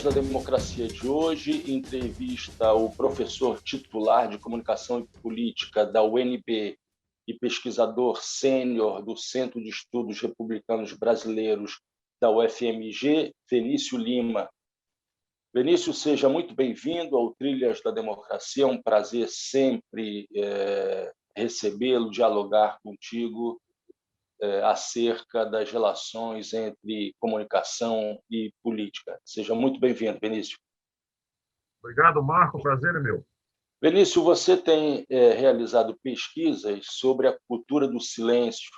da Democracia de hoje entrevista o professor titular de Comunicação e Política da UNB e pesquisador sênior do Centro de Estudos Republicanos Brasileiros da UFMG, Vinícius Lima. Vinícius, seja muito bem-vindo ao Trilhas da Democracia. É um prazer sempre recebê-lo, dialogar contigo acerca das relações entre comunicação e política. Seja muito bem-vindo, Vinícius. Obrigado, Marco. O prazer é meu. Vinícius, você tem realizado pesquisas sobre a cultura do silêncio,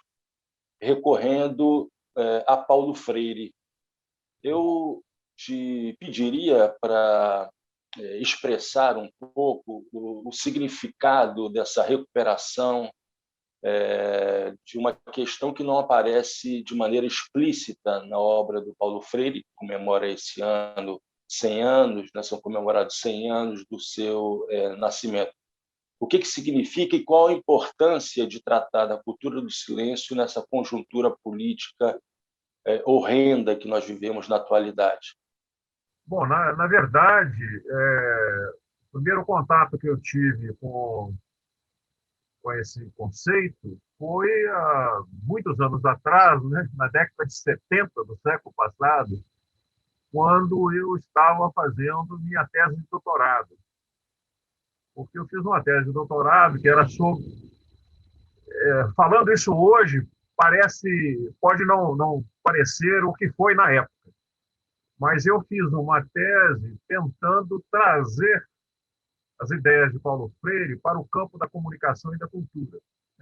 recorrendo a Paulo Freire. Eu te pediria para expressar um pouco o significado dessa recuperação de uma questão que não aparece de maneira explícita na obra do Paulo Freire, que comemora esse ano 100 anos, né? São comemorados 100 anos do seu nascimento. O que significa e qual a importância de tratar da cultura do silêncio nessa conjuntura política horrenda que nós vivemos na atualidade? Bom, na verdade, o primeiro contato que eu tive com esse conceito foi há muitos anos atrás, né, na década de 70 do século passado, quando eu estava fazendo minha tese de doutorado. Porque eu fiz uma tese de doutorado que era sobre... falando isso hoje, pode não parecer o que foi na época, mas eu fiz uma tese tentando trazer as ideias de Paulo Freire para o campo da comunicação e da cultura.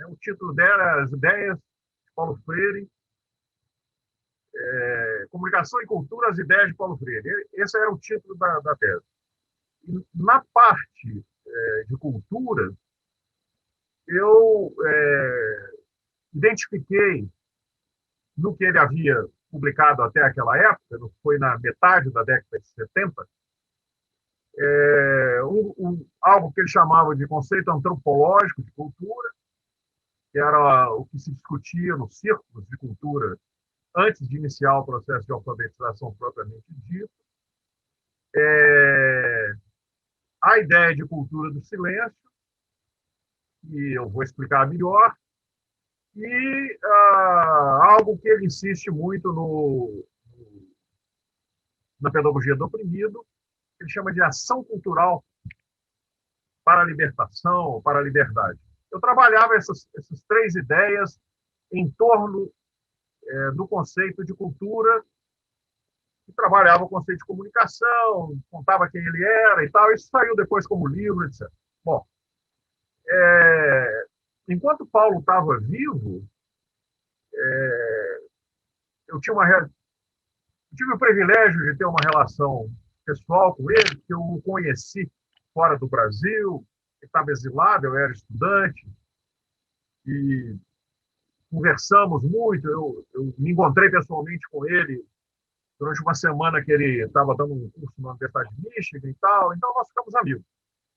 O título dela é As Ideias de Paulo Freire, Comunicação e Cultura, as Ideias de Paulo Freire. Esse era o título da tese. E na parte de cultura, eu identifiquei no que ele havia publicado até aquela época, foi na metade da década de 70, algo que ele chamava de conceito antropológico de cultura, que era o que se discutia nos círculos de cultura antes de iniciar o processo de alfabetização propriamente dito. A ideia de cultura do silêncio, que eu vou explicar melhor, e algo que ele insiste muito na pedagogia do oprimido, que ele chama de ação cultural para a libertação, para a liberdade. Eu trabalhava essas três ideias em torno do conceito de cultura, e trabalhava o conceito de comunicação, contava quem ele era e tal. Isso saiu depois como livro, etc. Bom, enquanto Paulo estava vivo, eu tive o privilégio de ter uma relação pessoal com ele, que eu o conheci fora do Brasil, ele estava exilado, eu era estudante, e conversamos muito. Eu me encontrei pessoalmente com ele durante uma semana que ele estava dando um curso na Universidade de Michigan e tal, então nós ficamos amigos.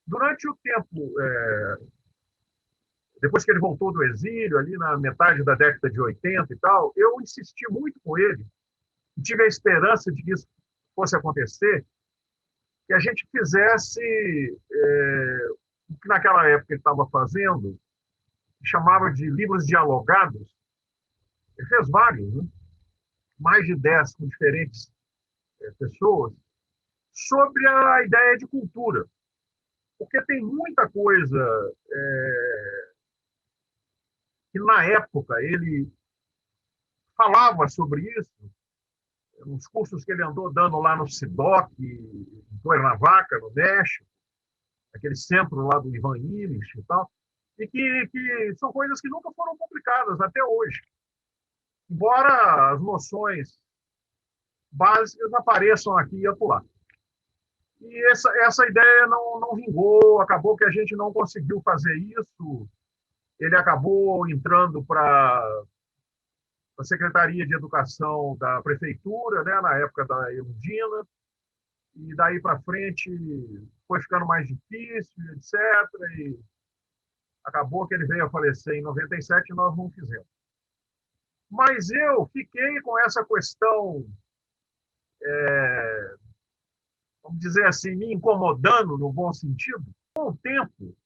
Durante o tempo, depois que ele voltou do exílio, ali na metade da década de 80 e tal, eu insisti muito com ele, e tive a esperança de que isso fosse acontecer, que a gente fizesse o que naquela época ele estava fazendo, que chamava de livros dialogados. Ele fez vários, né? Mais de 10 com diferentes pessoas, sobre a ideia de cultura. Porque tem muita coisa que, na época, ele falava sobre isso, nos cursos que ele andou dando lá no SIDOC, em Cuernavaca, no México, aquele centro lá do Ivan Illich e tal, e que são coisas que nunca foram publicadas até hoje. Embora as noções básicas apareçam aqui e acolá. E essa ideia não vingou, acabou que a gente não conseguiu fazer isso. Ele acabou entrando para a Secretaria de Educação da Prefeitura, né, na época da Erundina, e daí para frente foi ficando mais difícil, etc. E acabou que ele veio a falecer em 97 e nós não fizemos. Mas eu fiquei com essa questão vamos dizer assim, me incomodando no bom sentido. Com o tempo,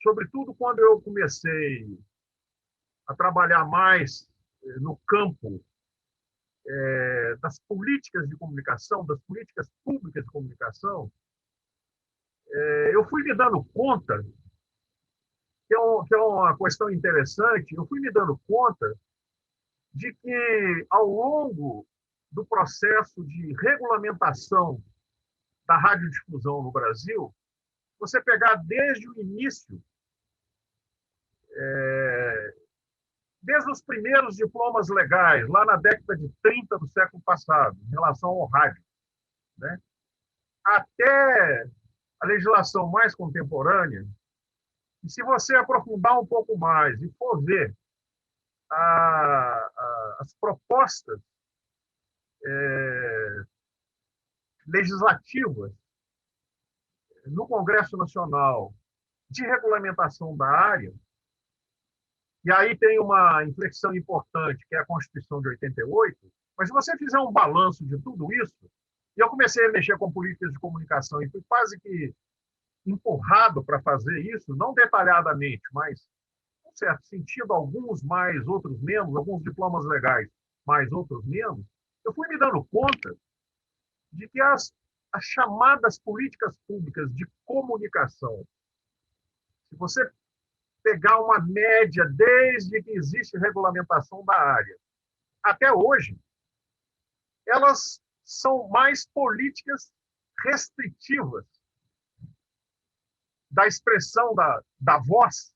sobretudo quando eu comecei a trabalhar mais no campo das políticas de comunicação, das políticas públicas de comunicação, eu fui me dando conta, que é uma questão interessante, eu fui me dando conta de que, ao longo do processo de regulamentação da radiodifusão no Brasil, você pegar desde o início, desde os primeiros diplomas legais, lá na década de 30 do século passado, em relação ao rádio, né, até a legislação mais contemporânea, e se você aprofundar um pouco mais e for ver as propostas legislativas no Congresso Nacional de regulamentação da área, e aí tem uma inflexão importante, que é a Constituição de 88, mas se você fizer um balanço de tudo isso, e eu comecei a mexer com políticas de comunicação e fui quase que empurrado para fazer isso, não detalhadamente, mas, em certo sentido, alguns mais, outros menos, alguns diplomas legais mais, outros menos, eu fui me dando conta de que as chamadas políticas públicas de comunicação, se você pegar uma média desde que existe regulamentação da área até hoje, elas são mais políticas restritivas da expressão da voz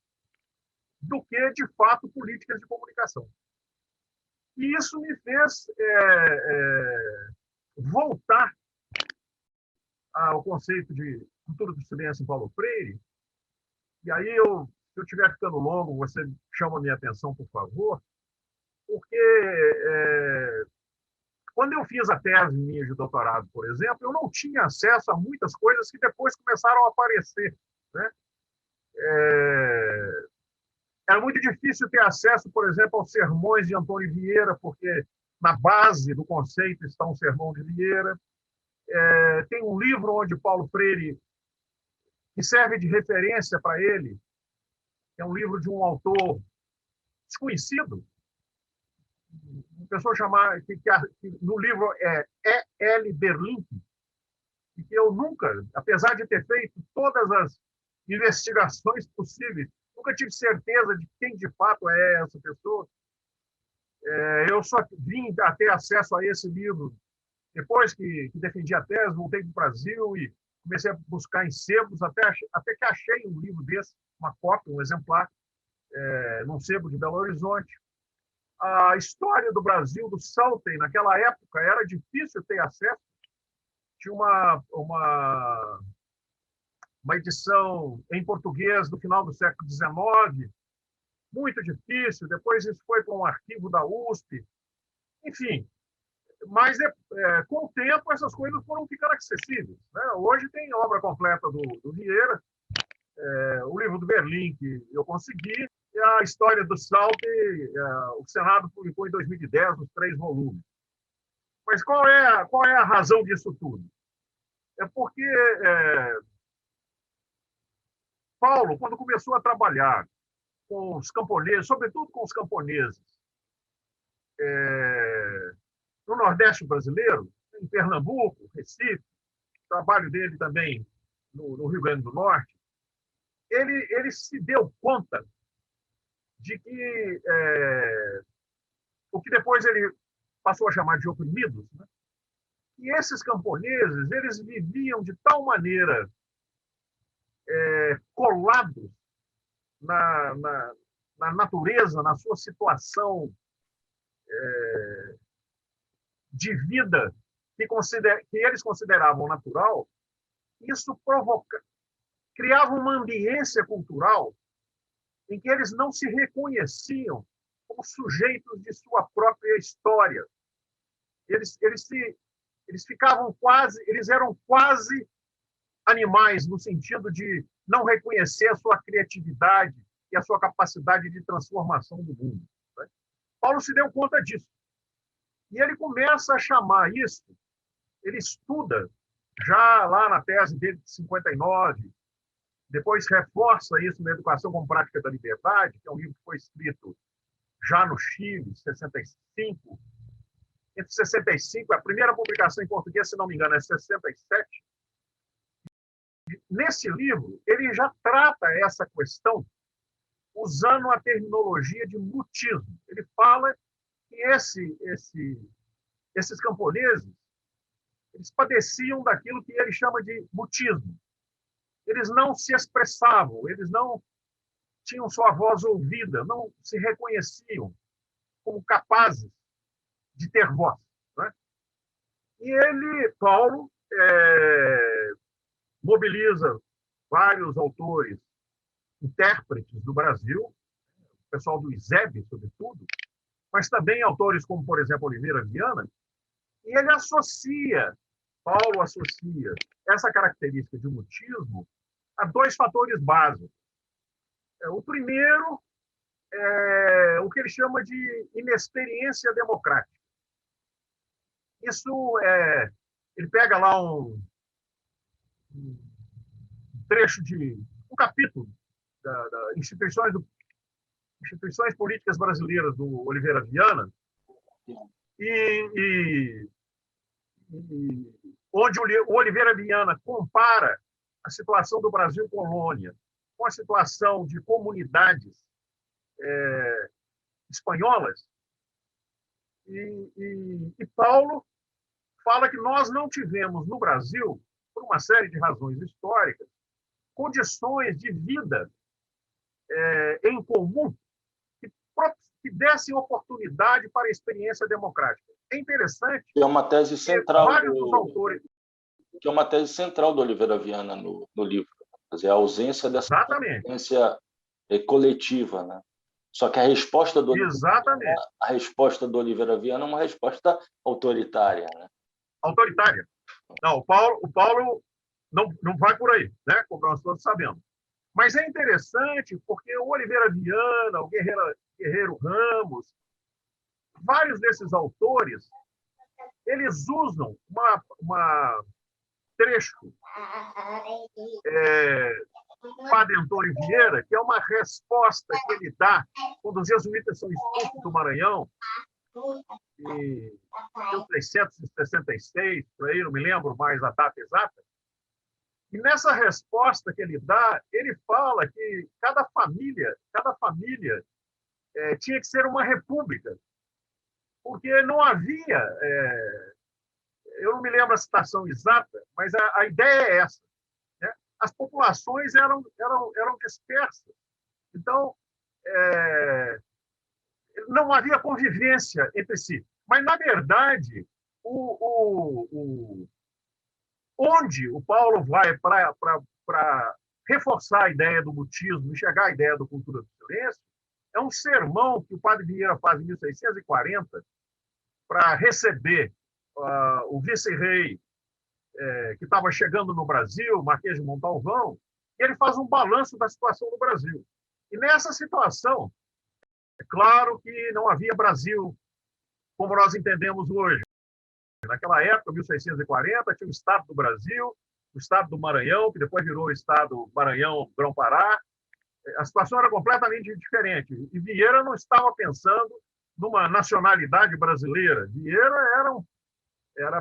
do que, de fato, políticas de comunicação. E isso me fez voltar ao conceito de cultura do silêncio em Paulo Freire. E aí, se eu estiver ficando longo, você chama a minha atenção, por favor, porque quando eu fiz a tese minha de doutorado, por exemplo, eu não tinha acesso a muitas coisas que depois começaram a aparecer, né? Era muito difícil ter acesso, por exemplo, aos sermões de Antônio Vieira, porque na base do conceito está um sermão de Vieira. Tem um livro onde Paulo Freire, que serve de referência para ele, é um livro de um autor desconhecido, uma pessoa chamada, que no livro é E.L. Berlink, e que eu nunca, apesar de ter feito todas as investigações possíveis, nunca tive certeza de quem de fato é essa pessoa. Eu só vim a ter acesso a esse livro depois que defendi a tese, voltei para o Brasil e comecei a buscar em sebos, até que achei um livro desse, uma cópia, um exemplar, num sebo de Belo Horizonte. A história do Brasil, do Saltem, naquela época, era difícil ter acesso. Tinha uma edição em português do final do século XIX, muito difícil. Depois isso foi para um arquivo da USP. Enfim, mas com o tempo essas coisas foram ficando acessíveis, né? Hoje tem obra completa do Vieira, o livro do Berlim que eu consegui, e a história do Saltem, o Senado publicou em 2010 os 3 volumes. Mas qual é a razão disso tudo? É porque Paulo, quando começou a trabalhar com os camponeses, sobretudo com os camponeses, no Nordeste brasileiro, em Pernambuco, Recife, trabalho dele também no Rio Grande do Norte, ele se deu conta de que o que depois ele passou a chamar de oprimidos, né? E esses camponeses, eles viviam de tal maneira colados na natureza, na sua situação de vida que eles consideravam natural, isso criava uma ambiência cultural em que eles não se reconheciam como sujeitos de sua própria história. Eles eram quase animais, no sentido de não reconhecer a sua criatividade e a sua capacidade de transformação do mundo, né? Paulo se deu conta disso. E ele começa a chamar isso ele estuda, já lá na tese dele de 59, depois reforça isso na Educação como Prática da Liberdade, que é um livro que foi escrito já no Chile, 65. Entre 65, a primeira publicação em português, se não me engano, é 67. Nesse livro, ele já trata essa questão usando a terminologia de mutismo. Ele fala que esses camponeses eles padeciam daquilo que ele chama de mutismo. Eles não se expressavam, eles não tinham sua voz ouvida, não se reconheciam como capazes de ter voz. Né? E ele, Paulo, mobiliza vários autores, intérpretes do Brasil, o pessoal do ISEB, sobretudo, mas também autores como, por exemplo, Oliveira Viana, e ele Paulo associa essa característica de mutismo a dois fatores básicos. O primeiro é o que ele chama de inexperiência democrática. Isso ele pega lá um trecho de um capítulo da instituições políticas brasileiras do Oliveira Viana, onde o Oliveira Viana compara a situação do Brasil colônia com a situação de comunidades espanholas. E Paulo fala que nós não tivemos no Brasil, por uma série de razões históricas, condições de vida em comum que dessem oportunidade para a experiência democrática. É interessante que é uma tese central vários dos autores... que é uma tese central do Oliveira Viana no livro, quer dizer, a ausência dessa experiência coletiva, né? Só que a resposta do Oliveira Viana é uma resposta autoritária, né? Autoritária. Não, o Paulo não vai por aí, né? Como nós todos sabemos. Mas é interessante porque o Oliveira Viana, o Guerreiro Ramos, vários desses autores, eles usam uma trecho do Padre Antônio Vieira, que é uma resposta que ele dá quando os jesuítas são expulsos do Maranhão, em 1366, por aí, não me lembro mais a data exata. E nessa resposta que ele dá, ele fala que cada família tinha que ser uma república, porque não havia, eu não me lembro a citação exata, mas a ideia é essa, né? As populações eram dispersas, então não havia convivência entre si. Mas, na verdade, onde o Paulo vai para reforçar a ideia do mutismo e chegar à ideia da cultura do silêncio, é um sermão que o padre Vieira faz em 1640 para receber o vice-rei que estava chegando no Brasil, Marquês de Montalvão, e ele faz um balanço da situação no Brasil. E nessa situação, é claro que não havia Brasil como nós entendemos hoje. Naquela época, 1640, tinha o Estado do Brasil, o Estado do Maranhão, que depois virou o Estado Maranhão-Grão-Pará. A situação era completamente diferente. E Vieira não estava pensando numa nacionalidade brasileira. Vieira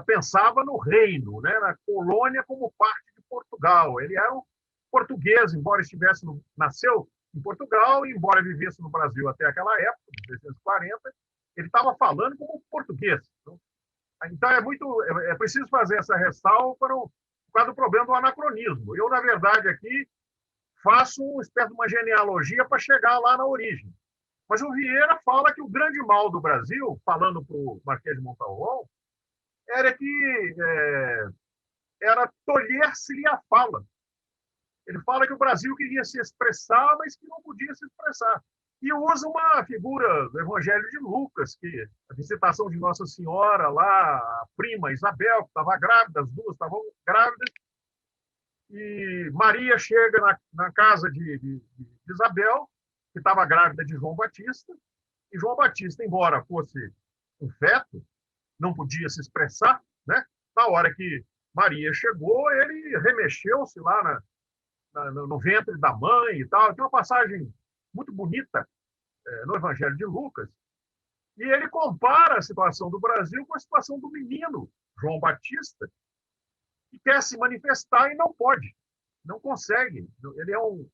pensava no reino, né? Na colônia como parte de Portugal. Ele era um português, embora nasceu em Portugal e embora vivesse no Brasil até aquela época, 1640, ele estava falando como português. Então, é preciso fazer essa ressalva por causa do problema do anacronismo. Eu, na verdade, aqui faço uma espécie de uma genealogia para chegar lá na origem. Mas o Vieira fala que o grande mal do Brasil, falando para o Marquês de Montalvão, era que era tolher-se-lhe a fala. Ele fala que o Brasil queria se expressar, mas que não podia se expressar. E usa uma figura do Evangelho de Lucas, que a visitação de Nossa Senhora lá, a prima Isabel, que estava grávida, as duas estavam grávidas, e Maria chega na casa de Isabel, que estava grávida de João Batista, e João Batista, embora fosse um feto, não podia se expressar, né? Na hora que Maria chegou, ele remexeu-se lá no ventre da mãe e tal. Tem uma passagem muito bonita no Evangelho de Lucas, e ele compara a situação do Brasil com a situação do menino João Batista, que quer se manifestar e não pode, não consegue. Ele é um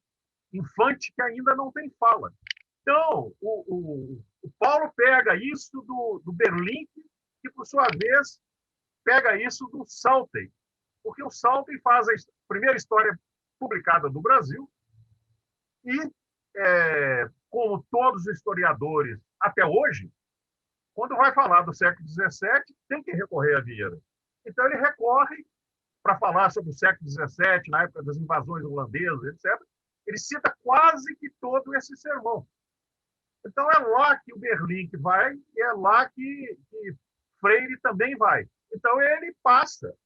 infante que ainda não tem fala. Então, o Paulo pega isso do Berlink, que, por sua vez, pega isso do Salten, porque o Salten faz a primeira história publicada do Brasil e, como todos os historiadores até hoje, quando vai falar do século XVII, tem que recorrer a Vieira. Então, ele recorre para falar sobre o século XVII, na época das invasões holandesas, etc. Ele cita quase que todo esse sermão. Então, é lá que o Berlink vai e é lá que Freire também vai. Então, ele passa,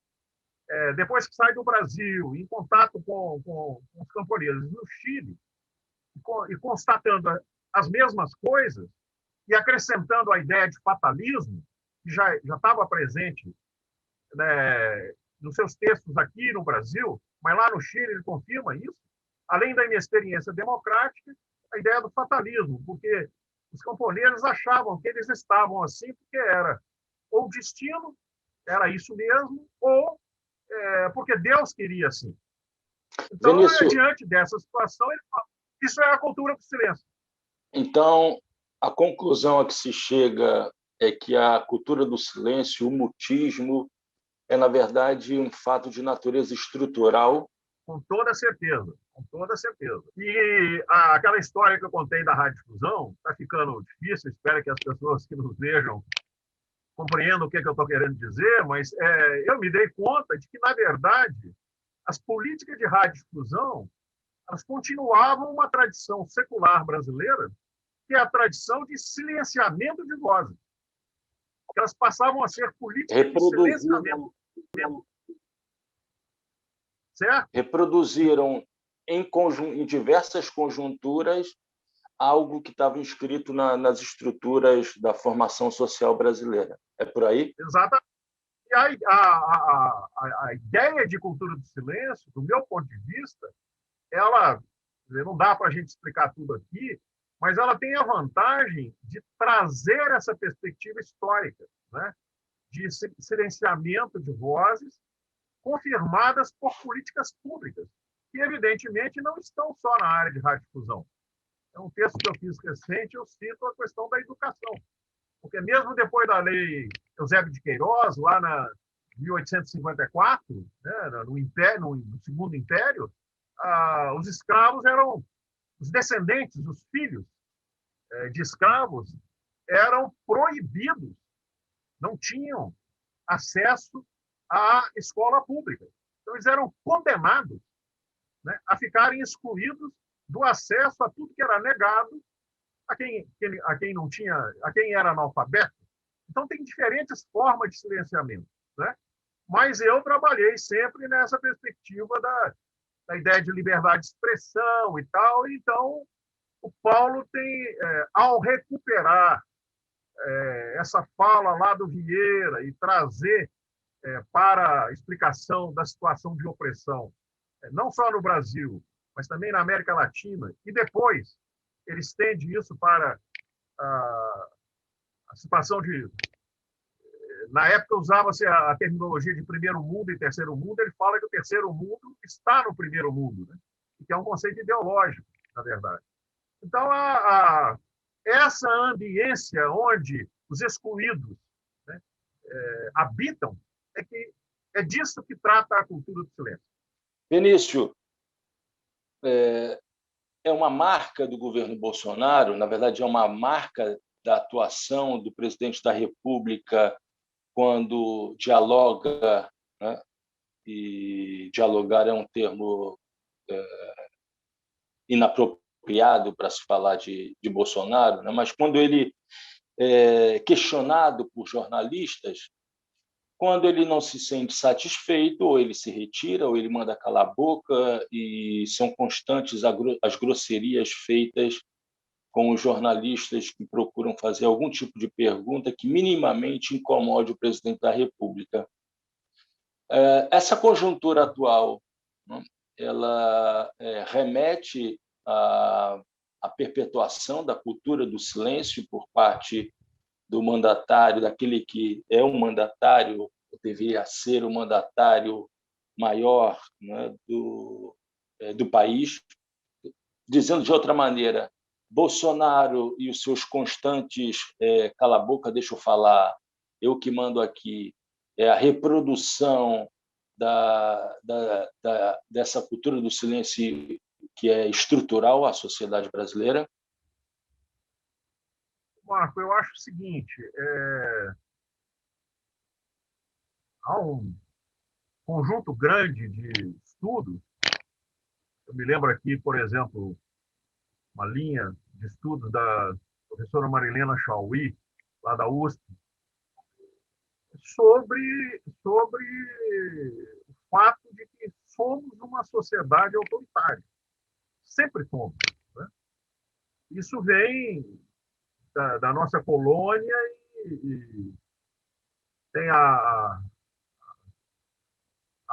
depois que sai do Brasil, em contato com os camponeses no Chile, e constatando as mesmas coisas, e acrescentando a ideia de fatalismo, que já estava presente, né, nos seus textos aqui no Brasil, mas lá no Chile ele confirma isso, além da inexperiência democrática, a ideia do fatalismo, porque os camponeses achavam que eles estavam assim porque era ou destino, era isso mesmo, ou porque Deus queria assim. Então, diante dessa situação, ele fala, isso é a cultura do silêncio. Então, a conclusão a que se chega é que a cultura do silêncio, o mutismo, é, na verdade, um fato de natureza estrutural. Com toda certeza, com toda certeza. E aquela história que eu contei da radiodifusão está ficando difícil, espero que as pessoas que nos vejam compreendam o que eu estou querendo dizer, mas eu me dei conta de que, na verdade, as políticas de radiodifusão elas continuavam uma tradição secular brasileira, que é a tradição de silenciamento de vozes. Elas passavam a ser políticas de silenciamento. Certo? Reproduziram em diversas conjunturas algo que estava inscrito nas estruturas da formação social brasileira. É por aí? Exatamente. E a ideia de cultura do silêncio, do meu ponto de vista, ela não dá para a gente explicar tudo aqui, mas ela tem a vantagem de trazer essa perspectiva histórica, né? De silenciamento de vozes confirmadas por políticas públicas, que evidentemente não estão só na área de radiodifusão. É um texto que eu fiz recente, eu cito a questão da educação, porque mesmo depois da lei Eusébio de Queiroz, lá na 1854, né, no Império, no Segundo Império, os escravos eram os descendentes, os filhos de escravos eram proibidos, não tinham acesso à escola pública. Então, eles eram condenados, né, a ficarem excluídos do acesso a tudo que era negado a quem não tinha, a quem era analfabeto. Então, tem diferentes formas de silenciamento, né? Mas eu trabalhei sempre nessa perspectiva da ideia de liberdade de expressão e tal. Então, o Paulo tem, ao recuperar essa fala lá do Vieira e trazer para a explicação da situação de opressão, não só no Brasil, mas também na América Latina, e depois ele estende isso para a situação de... Na época usava-se a terminologia de primeiro mundo e terceiro mundo, ele fala que o terceiro mundo está no primeiro mundo, né? Que é um conceito ideológico, na verdade. Então, essa ambiência onde os excluídos, né, habitam, é disso que trata a cultura do silêncio. Vinícius, é uma marca do governo Bolsonaro, na verdade, é uma marca da atuação do presidente da República quando dialoga, né? E dialogar é um termo inapropriado para se falar de Bolsonaro, né? Mas quando ele é questionado por jornalistas, quando ele não se sente satisfeito, ou ele se retira, ou ele manda calar a boca, e são constantes as grosserias feitas com os jornalistas que procuram fazer algum tipo de pergunta que minimamente incomode o presidente da República. Essa conjuntura atual, né, ela remete à perpetuação da cultura do silêncio por parte do mandatário, daquele que é um mandatário, deveria ser o mandatário maior, né, do país. Dizendo de outra maneira, Bolsonaro e os seus constantes cala a boca, deixa eu falar, eu que mando aqui, é a reprodução dessa cultura do silêncio que é estrutural à sociedade brasileira? Marco, eu acho o seguinte, há um conjunto grande de estudos. Eu me lembro aqui, por exemplo, uma linha de estudos da professora Marilena Chauí, lá da USP, sobre o fato de que somos uma sociedade autoritária. Sempre fomos. Né? Isso vem da nossa colônia e tem a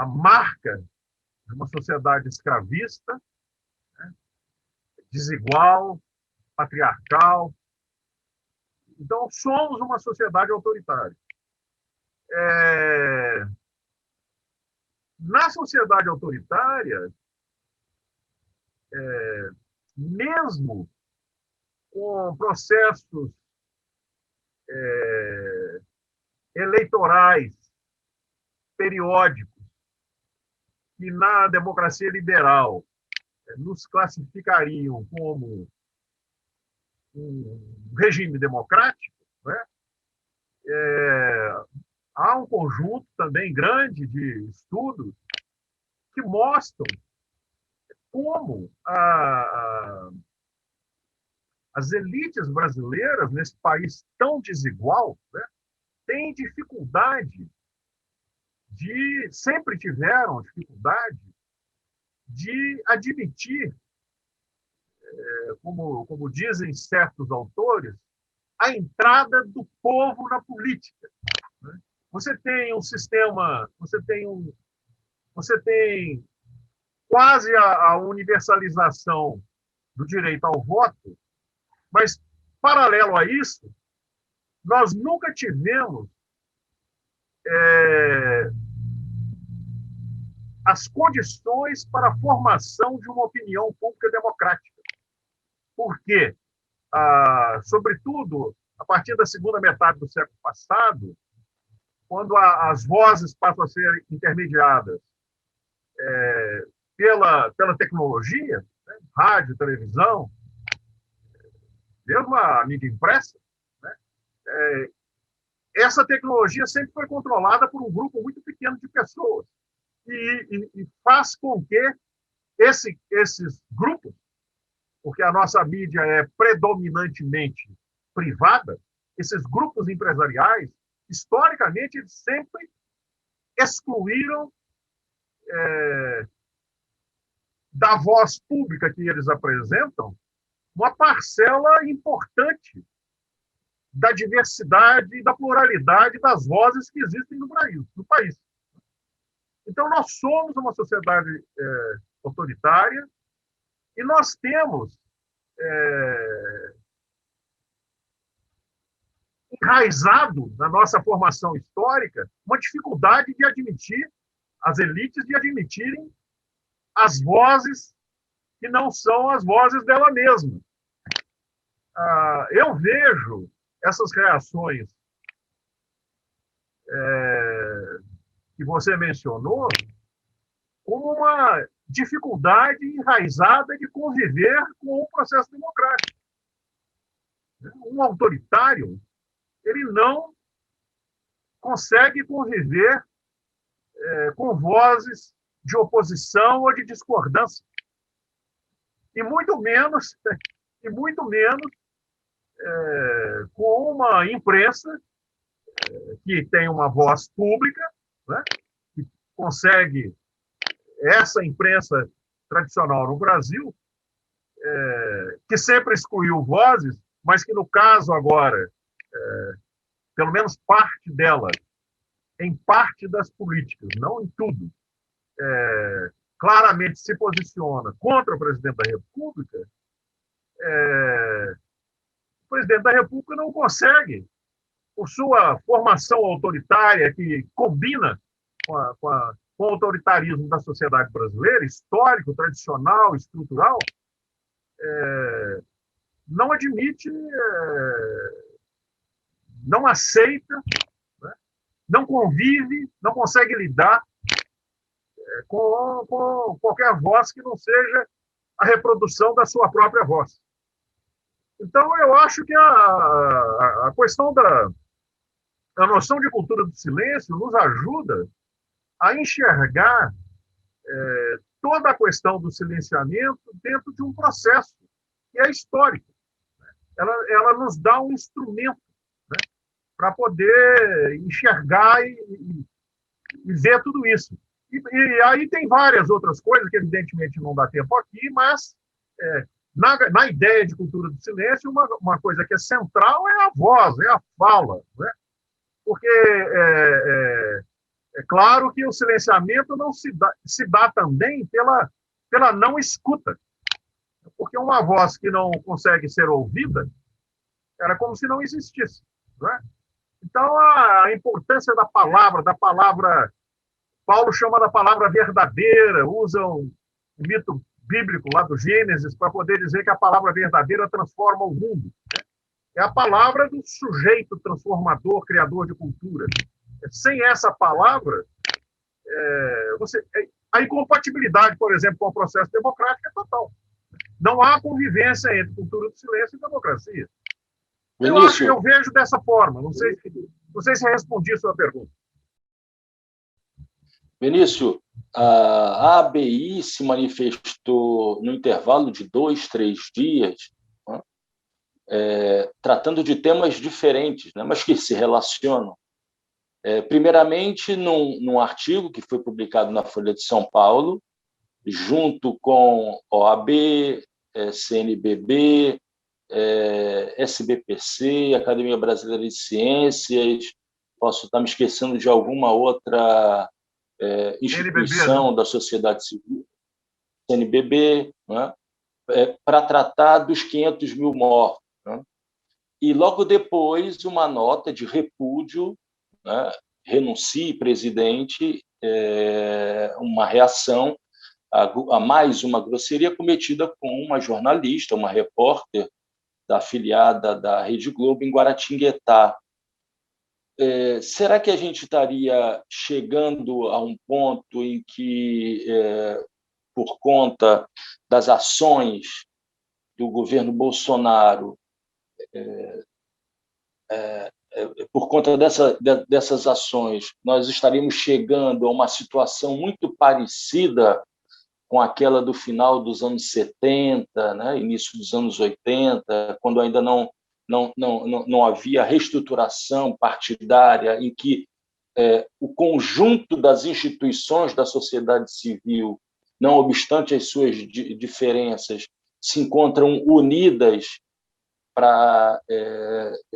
marca de uma sociedade escravista, né? Desigual, patriarcal. Então, somos uma sociedade autoritária. Na sociedade autoritária, mesmo com processos eleitorais periódicos, que na democracia liberal nos classificariam como um regime democrático, né? Há um conjunto também grande de estudos que mostram como as elites brasileiras, nesse país tão desigual, né, têm dificuldade sempre tiveram dificuldade de admitir, como dizem certos autores, a entrada do povo na política. Né? Você tem um sistema, você tem quase a universalização do direito ao voto, mas, paralelo a isso, nós nunca tivemos as condições para a formação de uma opinião pública democrática. Por quê? Sobretudo, a partir da segunda metade do século passado, quando as vozes passam a ser intermediadas pela tecnologia, né? Rádio, televisão, mesmo a mídia impressa, né? Essa tecnologia sempre foi controlada por um grupo muito pequeno de pessoas e faz com que esses grupos, porque a nossa mídia é predominantemente privada, esses grupos empresariais, historicamente, eles sempre excluíram da voz pública que eles apresentam uma parcela importante da diversidade e da pluralidade das vozes que existem no país. Então, nós somos uma sociedade autoritária e nós temos enraizado na nossa formação histórica uma dificuldade de admitir, as elites de admitirem as vozes que não são as vozes dela mesma. Eu vejo essas reações que você mencionou como uma dificuldade enraizada de conviver com o processo democrático. Um autoritário, ele não consegue conviver com vozes de oposição ou de discordância. E muito menos com uma imprensa que tem uma voz pública, né, que consegue, essa imprensa tradicional no Brasil, que sempre excluiu vozes, mas que no caso agora, pelo menos parte dela, em parte das políticas, não em tudo, claramente se posiciona contra o presidente da República, o presidente da República não consegue, por sua formação autoritária, que combina com o autoritarismo da sociedade brasileira, histórico, tradicional, estrutural, não admite, não aceita, né? Não convive, não consegue lidar com qualquer voz que não seja a reprodução da sua própria voz. Então, eu acho que a questão a noção de cultura do silêncio nos ajuda a enxergar toda a questão do silenciamento dentro de um processo que é histórico. Ela nos dá um instrumento, né, para poder enxergar e ver tudo isso. E aí tem várias outras coisas que, evidentemente, não dá tempo aqui, mas na ideia de cultura do silêncio, uma coisa que é central é a voz, é a fala, né? Porque é claro que o silenciamento não se dá também pela não escuta. Porque uma voz que não consegue ser ouvida era como se não existisse. Não é? Então, a importância da palavra, Paulo chama da palavra verdadeira, usa um mito bíblico lá do Gênesis para poder dizer que a palavra verdadeira transforma o mundo. É a palavra do sujeito transformador, criador de cultura. Sem essa palavra, a incompatibilidade, por exemplo, com o processo democrático é total. Não há convivência entre cultura do silêncio e democracia. Eu vejo dessa forma. Não sei se respondi a sua pergunta. Vinícius, a ABI se manifestou no intervalo de 2, 3 dias, né, tratando de temas diferentes, né, mas que se relacionam. Primeiramente, num artigo que foi publicado na Folha de São Paulo, junto com OAB, CNBB, SBPC, Academia Brasileira de Ciências, posso estar me esquecendo de alguma outra instituição, NBB, da sociedade civil, CNBB, né, para tratar dos 500 mil mortos. Né? E, logo depois, uma nota de repúdio, né, renuncie, presidente, uma reação a mais uma grosseria cometida com uma jornalista, uma repórter da afiliada da Rede Globo em Guaratinguetá. Será que a gente estaria chegando a um ponto em que, por conta das ações do governo Bolsonaro, por conta dessas ações, nós estaríamos chegando a uma situação muito parecida com aquela do final dos anos 70, né, início dos anos 80, quando ainda não havia reestruturação partidária, em que o conjunto das instituições da sociedade civil, não obstante as suas diferenças, se encontram unidas para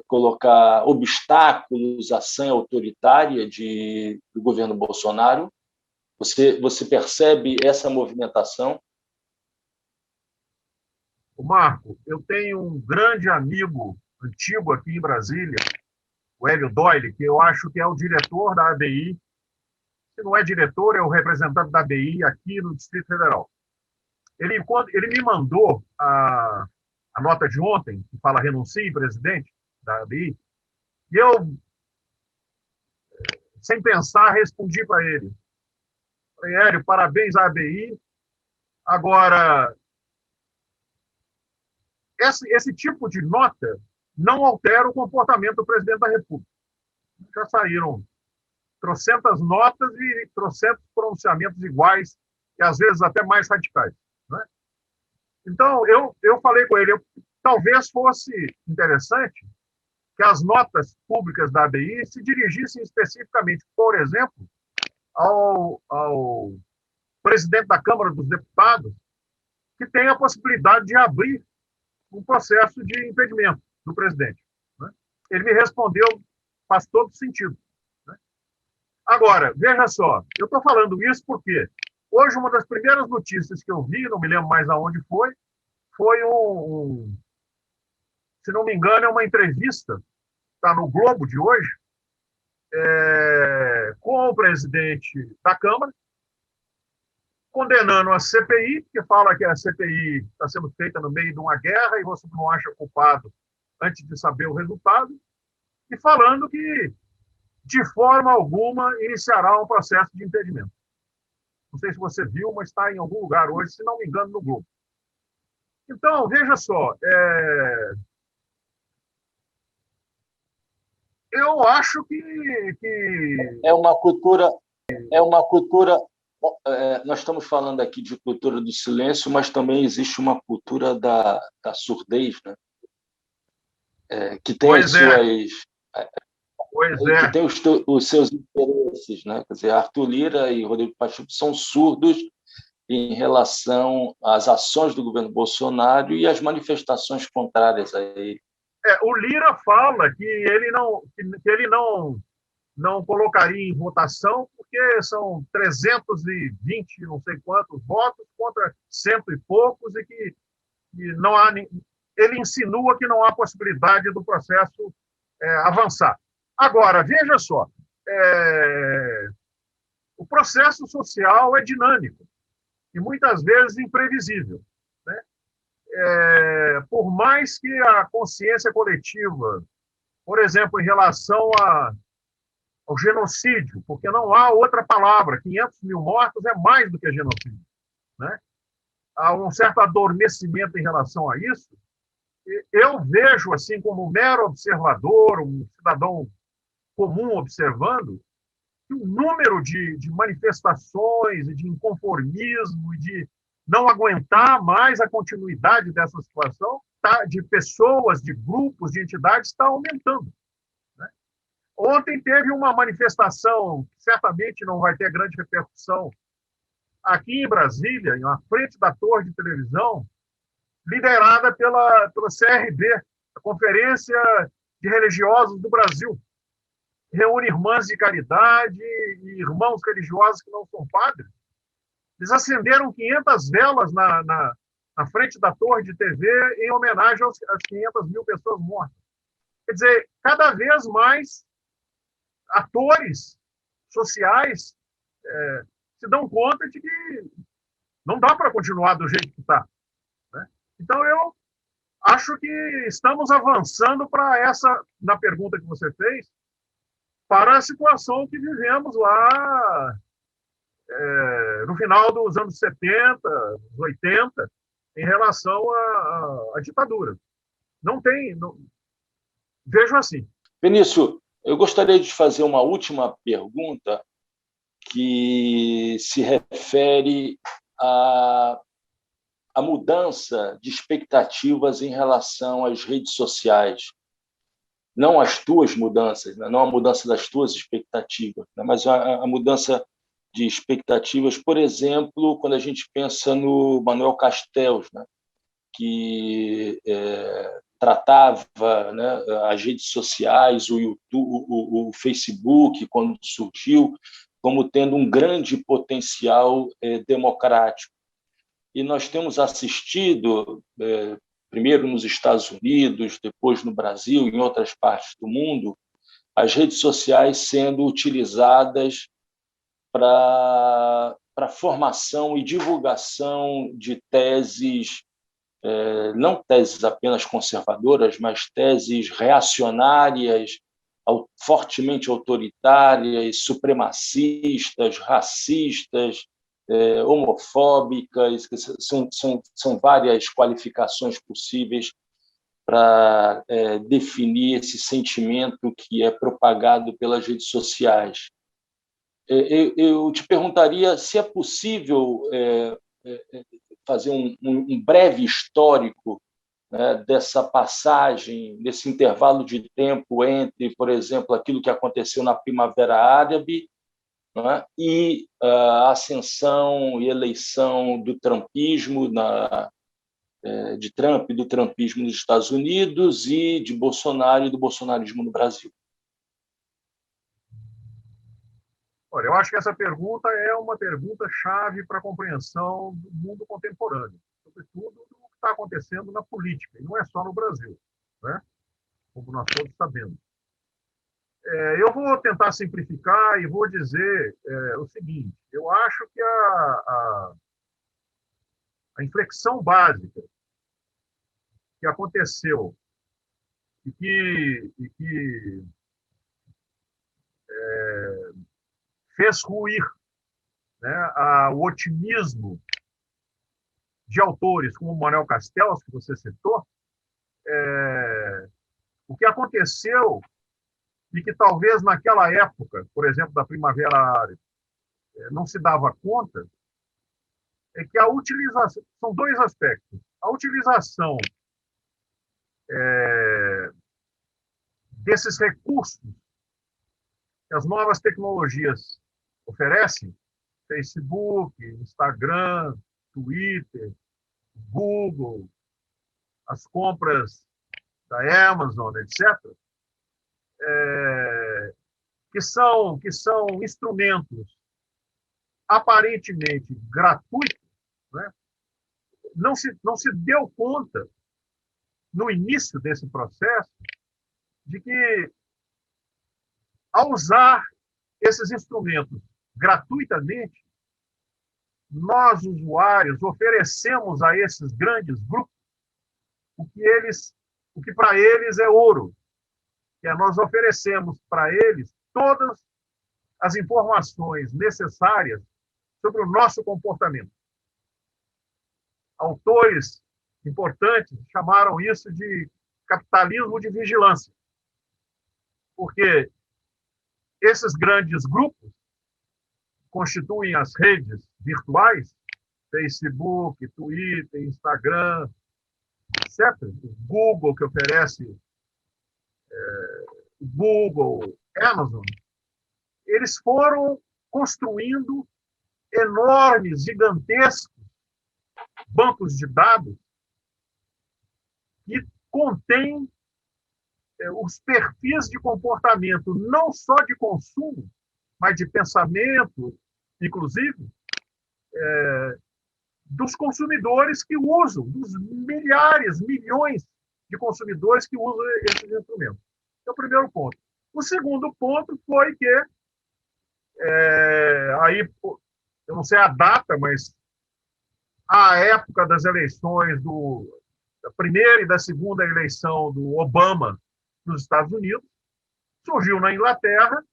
colocar obstáculos à ação autoritária do governo Bolsonaro? Você percebe essa movimentação? Marco, eu tenho um grande amigo antigo aqui em Brasília, o Hélio Doyle, que eu acho que é o diretor da ABI. Se não é diretor, é o representante da ABI aqui no Distrito Federal. Ele me mandou a nota de ontem, que fala renuncie, presidente da ABI, e eu, sem pensar, respondi para ele. Falei, Hélio, parabéns à ABI. Agora, esse tipo de nota não altera o comportamento do presidente da República. Já saíram trocentas notas e trocentos pronunciamentos iguais, e às vezes até mais radicais. Né? Então, eu falei com ele, talvez fosse interessante que as notas públicas da ABI se dirigissem especificamente, por exemplo, ao presidente da Câmara dos Deputados, que tem a possibilidade de abrir um processo de impedimento do presidente. Né? Ele me respondeu, faz todo sentido. Né? Agora, veja só, eu estou falando isso porque hoje uma das primeiras notícias que eu vi, não me lembro mais aonde foi se não me engano, é uma entrevista, está no Globo de hoje, com o presidente da Câmara, condenando a CPI, que fala que a CPI está sendo feita no meio de uma guerra e você não acha culpado antes de saber o resultado, e falando que, de forma alguma, iniciará um processo de impedimento. Não sei se você viu, mas está em algum lugar hoje, se não me engano, no Globo. Então, veja só, eu acho que É uma cultura, é uma cultura. Nós estamos falando aqui de cultura do silêncio, mas também existe uma cultura da surdez, né? Que tem as pois é, suas, pois que é, tem os seus interesses, né? Quer dizer, Arthur Lira e Rodrigo Pacheco são surdos em relação às ações do governo Bolsonaro e às manifestações contrárias a ele. o Lira fala que ele não colocaria em votação porque são 320, não sei quantos votos contra cento e poucos e que não há. Ele insinua que não há possibilidade do processo avançar. Agora, veja só, o processo social é dinâmico e muitas vezes imprevisível, né? Por mais que a consciência coletiva, por exemplo, em relação ao genocídio, porque não há outra palavra, 500 mil mortos é mais do que genocídio, né? Há um certo adormecimento em relação a isso. Eu vejo, assim, como um mero observador, um cidadão comum observando, que o número de manifestações e de inconformismo e de não aguentar mais a continuidade dessa situação, de pessoas, de grupos, de entidades, está aumentando. Né? Ontem teve uma manifestação, que certamente não vai ter grande repercussão, aqui em Brasília, na frente da torre de televisão, liderada pela CRB, a Conferência de Religiosos do Brasil. Reúne irmãs de caridade e irmãos religiosos que não são padres. Eles acenderam 500 velas na frente da torre de TV em homenagem às 500 mil pessoas mortas. Quer dizer, cada vez mais atores sociais se dão conta de que não dá para continuar do jeito que está. Né? Então, eu acho que estamos avançando para na pergunta que você fez, para a situação que vivemos lá no final dos anos 70, 80, em relação à ditadura. Não tem. Não, vejo assim. Vinícius, eu gostaria de fazer uma última pergunta que se refere à mudança de expectativas em relação às redes sociais. Não as tuas mudanças, né? Não a mudança das tuas expectativas, né? Mas a mudança de expectativas, por exemplo, quando a gente pensa no Manuel Castells, né? Que tratava, né, as redes sociais, o YouTube, o Facebook, quando surgiu, como tendo um grande potencial democrático. E nós temos assistido, primeiro nos Estados Unidos, depois no Brasil, em outras partes do mundo, as redes sociais sendo utilizadas para formação e divulgação de teses, não teses apenas conservadoras, mas teses reacionárias, fortemente autoritárias, supremacistas, racistas, homofóbicas. São várias qualificações possíveis para definir esse sentimento que é propagado pelas redes sociais. Eu te perguntaria se é possível fazer um breve histórico, né, dessa passagem, desse intervalo de tempo entre, por exemplo, aquilo que aconteceu na Primavera Árabe, né, e a ascensão e eleição do trumpismo, de Trump e do trumpismo nos Estados Unidos e de Bolsonaro e do bolsonarismo no Brasil. Olha, eu acho que essa pergunta é uma pergunta chave para a compreensão do mundo contemporâneo, sobretudo do que está acontecendo na política, e não é só no Brasil, né? Como nós todos sabemos. Eu vou tentar simplificar e vou dizer o seguinte: eu acho que a inflexão básica que aconteceu e que fez ruir, né, o otimismo de autores como Manuel Castells, que você citou, o que aconteceu e que talvez naquela época, por exemplo, da Primavera Árabe, não se dava conta, é que a utilização, são dois aspectos. A utilização desses recursos que as novas tecnologias oferecem, Facebook, Instagram, Twitter, Google, as compras da Amazon, etc., que são instrumentos aparentemente gratuitos, né? Não se deu conta, no início desse processo, de que, ao usar esses instrumentos gratuitamente, nós, usuários, oferecemos a esses grandes grupos o que para eles é ouro, que é nós oferecemos para eles todas as informações necessárias sobre o nosso comportamento. Autores importantes chamaram isso de capitalismo de vigilância, porque esses grandes grupos constituem as redes virtuais, Facebook, Twitter, Instagram, etc. O Google, que oferece Google, Amazon, eles foram construindo enormes, gigantescos bancos de dados que contêm os perfis de comportamento, não só de consumo, mas de pensamento, inclusive, dos consumidores que usam, dos milhares, milhões de consumidores que usam esses instrumentos. É o primeiro ponto. O segundo ponto foi que, aí, eu não sei a data, mas a época das eleições, da primeira e da segunda eleição do Obama nos Estados Unidos, surgiu na Inglaterra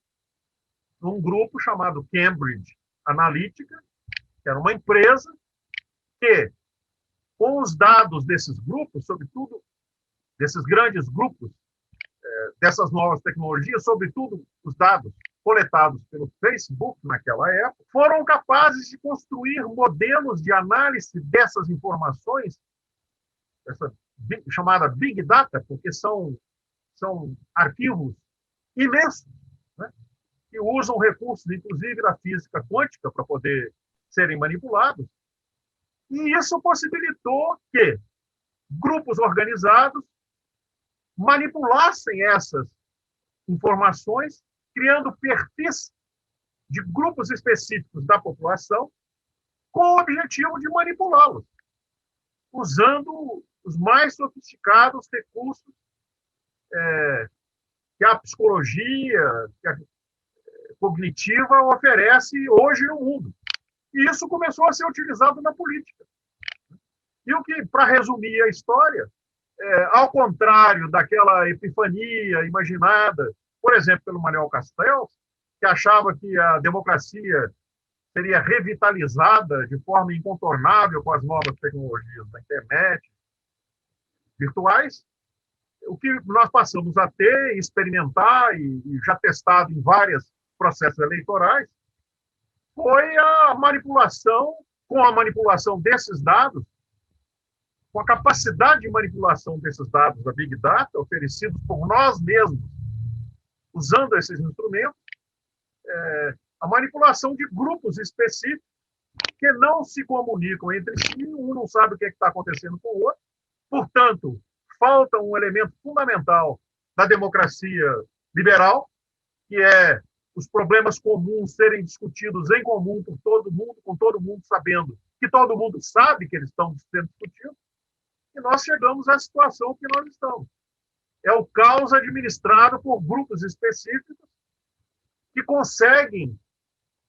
um grupo chamado Cambridge Analytica, que era uma empresa que, com os dados desses grupos, sobretudo desses grandes grupos, dessas novas tecnologias, sobretudo os dados coletados pelo Facebook naquela época, foram capazes de construir modelos de análise dessas informações, essa chamada Big Data, porque são arquivos imensos, né, que usam recursos, inclusive, da física quântica para poder serem manipulados. E isso possibilitou que grupos organizados manipulassem essas informações, criando perfis de grupos específicos da população com o objetivo de manipulá-los, usando os mais sofisticados recursos que a psicologia, que a cognitiva oferece hoje no mundo. E isso começou a ser utilizado na política. E o que, para resumir a história, ao contrário daquela epifania imaginada, por exemplo, pelo Manuel Castells, que achava que a democracia seria revitalizada de forma incontornável com as novas tecnologias da internet, virtuais, o que nós passamos a ter, experimentar e já testado em vários processos eleitorais, foi a manipulação, com a manipulação desses dados, com a capacidade de manipulação desses dados da Big Data, oferecidos por nós mesmos, usando esses instrumentos, a manipulação de grupos específicos que não se comunicam entre si, um não sabe o que está acontecendo com o outro. Portanto, falta um elemento fundamental da democracia liberal, que é os problemas comuns serem discutidos em comum por todo mundo, com todo mundo sabendo que todo mundo sabe que eles estão sendo discutidos, e nós chegamos à situação que nós estamos. É o caos administrado por grupos específicos que conseguem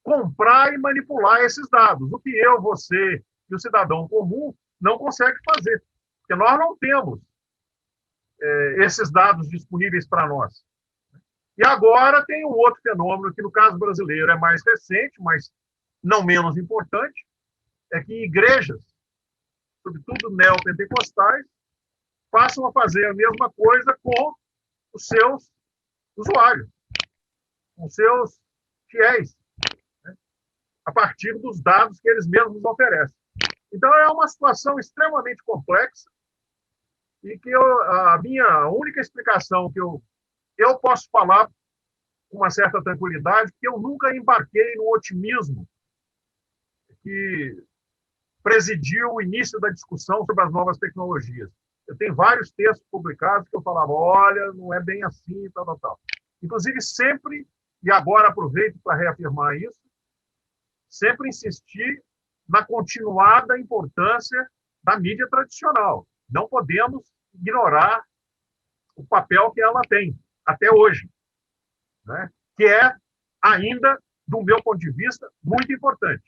comprar e manipular esses dados, o que eu, você e o cidadão comum não consegue fazer, porque nós não temos esses dados disponíveis para nós. E agora tem um outro fenômeno que, no caso brasileiro, é mais recente, mas não menos importante, é que igrejas, sobretudo neopentecostais, passam a fazer a mesma coisa com os seus usuários, com os seus fiéis, né? A partir dos dados que eles mesmos oferecem. Então, é uma situação extremamente complexa e que a minha única explicação que eu posso falar com uma certa tranquilidade, que eu nunca embarquei no otimismo que presidiu o início da discussão sobre as novas tecnologias. Eu tenho vários textos publicados que eu falava, olha, não é bem assim, tal, tal, tal. Inclusive, sempre, e agora aproveito para reafirmar isso, sempre insisti na continuada importância da mídia tradicional. Não podemos ignorar o papel que ela tem, até hoje, né? Que é, ainda, do meu ponto de vista, muito importante.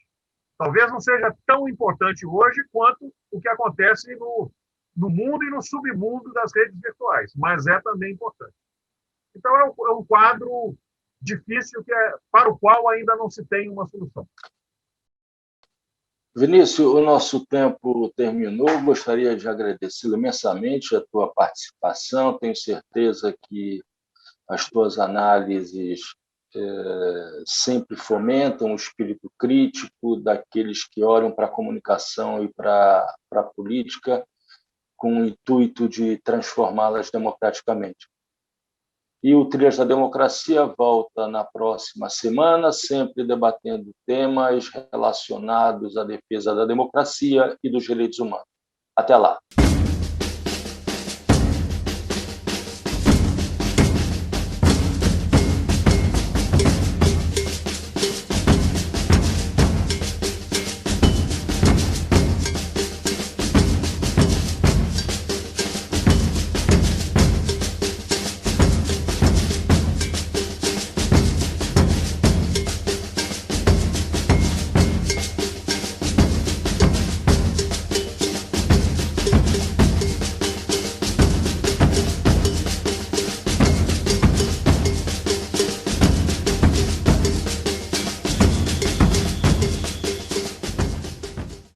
Talvez não seja tão importante hoje quanto o que acontece no mundo e no submundo das redes virtuais, mas é também importante. Então, é um quadro difícil para o qual ainda não se tem uma solução. Vinícius, o nosso tempo terminou. Gostaria de agradecer imensamente a tua participação. Tenho certeza que as tuas análises sempre fomentam o espírito crítico daqueles que olham para a comunicação e para a política com o intuito de transformá-las democraticamente. E o Trilhas da Democracia volta na próxima semana, sempre debatendo temas relacionados à defesa da democracia e dos direitos humanos. Até lá!